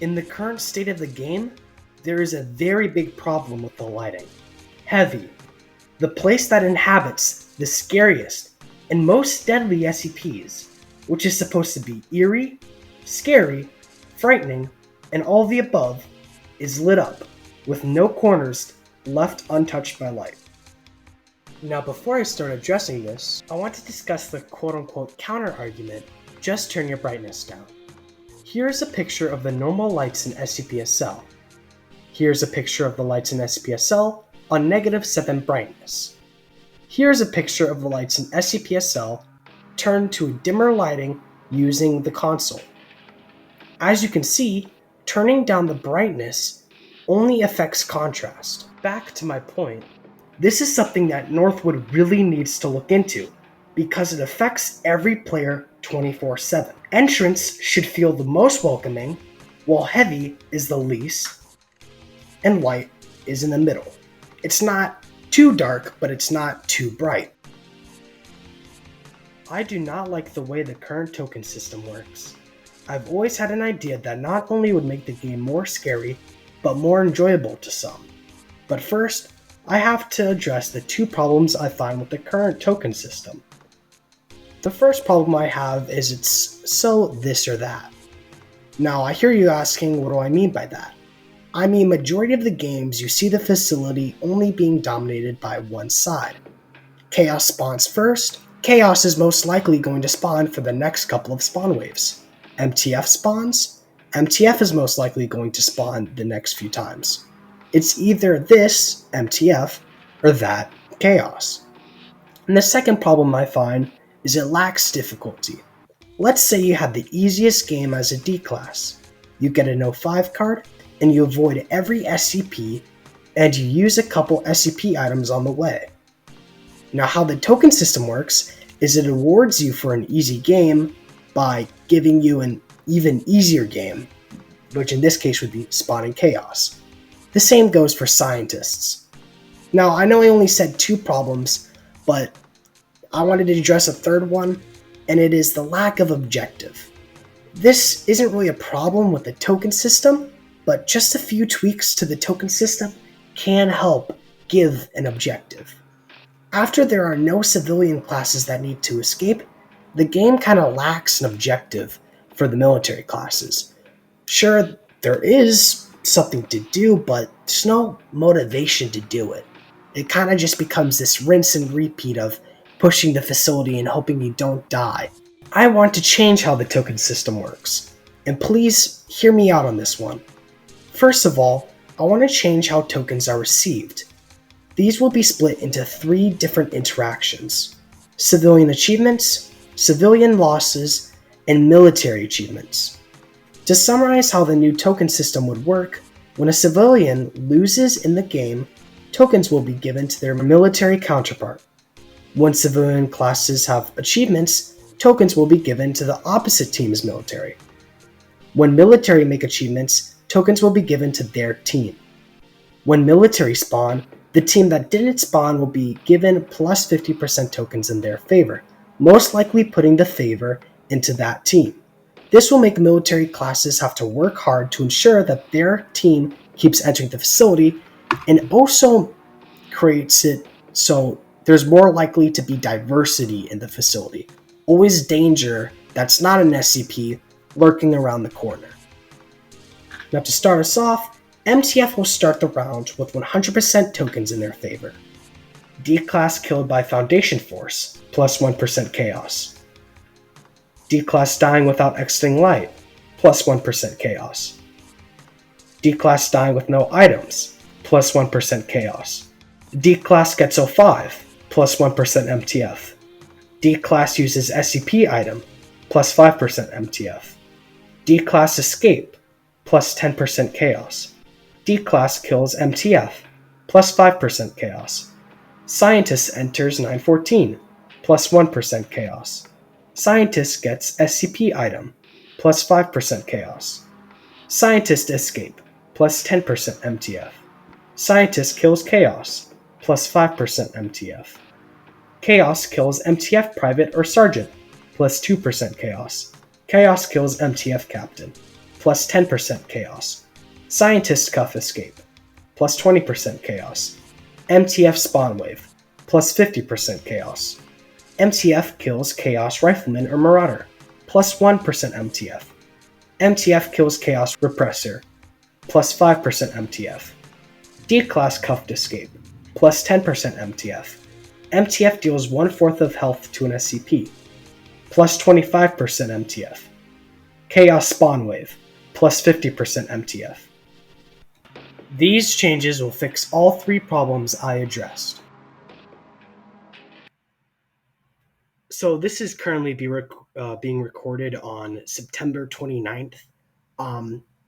In the current state of the game, there is a very big problem with the lighting. Heavy, the place that inhabits the scariest and most deadly SCPs, which is supposed to be eerie, scary, frightening, and all the above, is lit up, with no corners left untouched by light. Now, before I start addressing this, I want to discuss the quote-unquote counter-argument, just turn your brightness down. Here's a picture of the normal lights in SCP-SL. Here's a picture of the lights in SCP-SL on -7 brightness. Here's a picture of the lights in SCP-SL turned to dimmer lighting using the console. As you can see, turning down the brightness only affects contrast. Back to my point, this is something that Northwood really needs to look into, because it affects every player 24/7. Entrance should feel the most welcoming, while heavy is the least, and light is in the middle. It's not too dark, but it's not too bright. I do not like the way the current token system works. I've always had an idea that not only would make the game more scary, but more enjoyable to some. But first, I have to address the two problems I find with the current token system. The first problem I have is it's so this or that. Now, I hear you asking, what do I mean by that? I mean, majority of the games you see the facility only being dominated by one side. Chaos spawns first. Chaos is most likely going to spawn for the next couple of spawn waves. MTF spawns. MTF is most likely going to spawn the next few times. It's either this, MTF, or that, Chaos. And the second problem I find is it lacks difficulty. Let's say you have the easiest game as a D class. You get an 05 card, and you avoid every SCP, and you use a couple SCP items on the way. Now, how the token system works is it rewards you for an easy game by giving you an even easier game, which in this case would be spawning Chaos. The same goes for scientists. Now, I know I only said two problems, but I wanted to address a third one, and it is the lack of objective. This isn't really a problem with the token system, but just a few tweaks to the token system can help give an objective. After there are no civilian classes that need to escape, the game kind of lacks an objective for the military classes. Sure, there is something to do, but there's no motivation to do it. It kind of just becomes this rinse and repeat of pushing the facility and hoping you don't die. I want to change how the token system works, and please hear me out on this one. First of all, I want to change how tokens are received. These will be split into 3 different interactions: civilian achievements, civilian losses, and military achievements. To summarize how the new token system would work, when a civilian loses in the game, tokens will be given to their military counterpart. When civilian classes have achievements, tokens will be given to the opposite team's military. When military make achievements, tokens will be given to their team. When military spawn, the team that didn't spawn will be given plus 50% tokens in their favor, most likely putting the favor into that team. This will make military classes have to work hard to ensure that their team keeps entering the facility, and also creates it so there's more likely to be diversity in the facility. Always danger that's not an SCP lurking around the corner. Now, to start us off, MTF will start the round with 100% tokens in their favor. D-Class killed by Foundation Force, plus 1% Chaos. D-Class dying without exiting light, plus 1% Chaos. D-Class dying with no items, plus 1% Chaos. D-Class gets 05, plus 1% MTF. D-Class uses SCP item, plus 5% MTF. D-Class escape, plus 10% Chaos. D-Class kills MTF, plus 5% Chaos. Scientist enters 914, plus 1% Chaos. Scientist gets SCP item, plus 5% Chaos. Scientist escape, plus 10% MTF. Scientist kills Chaos, plus 5% MTF. Chaos kills MTF Private or Sergeant, plus 2% Chaos. Chaos kills MTF Captain, plus 10% chaos. Scientist Cuff escape, plus 20% chaos. MTF spawn wave, plus 50% chaos. MTF kills Chaos Rifleman or Marauder, plus 1% MTF. MTF kills Chaos Repressor, plus 5% MTF. D-Class Cuffed Escape, plus 10% MTF. MTF deals 1/4 of health to an SCP, plus 25% MTF. Chaos Spawn Wave, plus 50% MTF. These changes will fix all 3 problems I addressed. So this is currently being recorded on September 29th.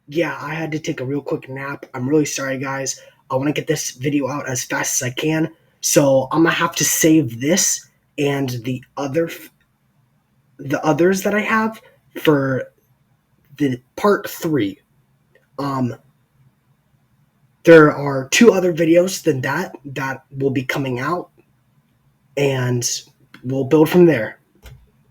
Yeah, I had to take a real quick nap. I'm really sorry, guys. I want to get this video out as fast as I can. So I'm gonna have to save this and the others that I have for the part 3. There are 2 other videos than that will be coming out, and we'll build from there.